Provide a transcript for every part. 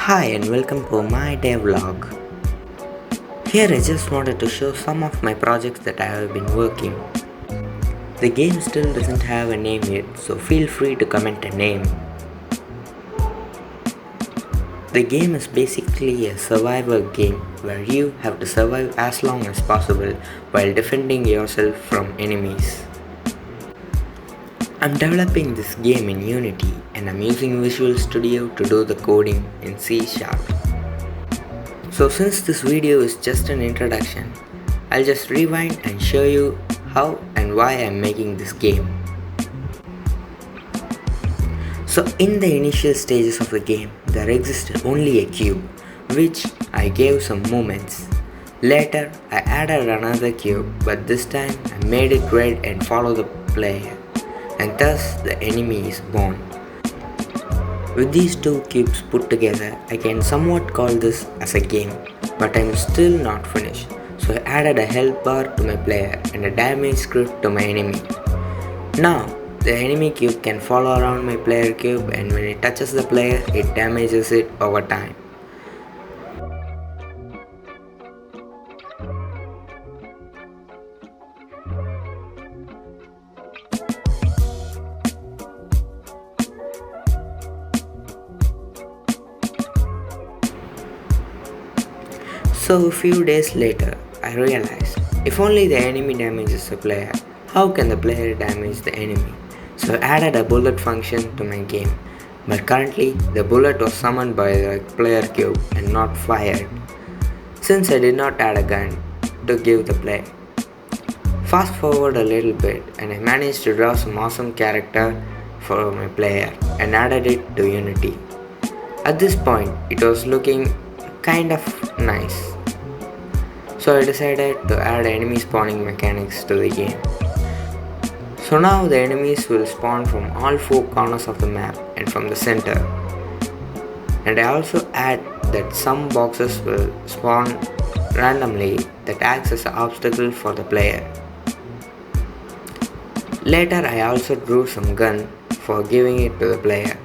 Hi and welcome to my devlog. Here I just wanted to show some of my projects that I have been working. The game still doesn't have a name yet, so feel free to comment a name. The game is basically a survival game where you have to survive as long as possible while defending yourself from enemies. I'm developing this game in Unity and I'm using Visual Studio to do the coding in C#. So since this video is just an introduction, I'll just rewind and show you how and why I'm making this game. So in the initial stages of the game, there existed only a cube, which I gave some movements. Later, I added another cube, but this time I made it red and follow the player, and thus the enemy is born. With these two cubes put together, I can somewhat call this as a game, but I'm still not finished. So I added a health bar to my player and a damage script to my enemy. Now, the enemy cube can follow around my player cube, and when it touches the player, it damages it over time. So a few days later, I realized if only the enemy damages the player, how can the player damage the enemy? So I added a bullet function to my game, but currently the bullet was summoned by the player cube and not fired, since I did not add a gun to give the play. Fast forward a little bit and I managed to draw some awesome character for my player and added it to Unity. At this point, it was looking kind of nice. So I decided to add enemy spawning mechanics to the game. So now the enemies will spawn from all four corners of the map and from the center. And I also add that some boxes will spawn randomly that acts as an obstacle for the player. Later I also drew some gun for giving it to the player.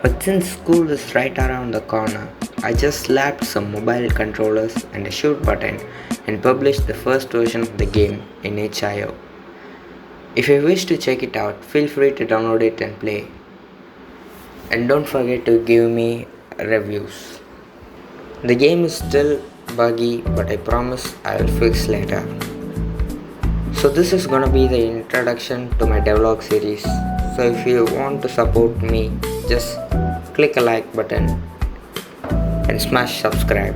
But since school is right around the corner, I just slapped some mobile controllers and a shoot button and published the first version of the game in itch.io. If you wish to check it out, feel free to download it and play. And don't forget to give me reviews. The game is still buggy, but I promise I will fix later. So this is gonna be the introduction to my devlog series. So if you want to support me, just click a like button and smash subscribe.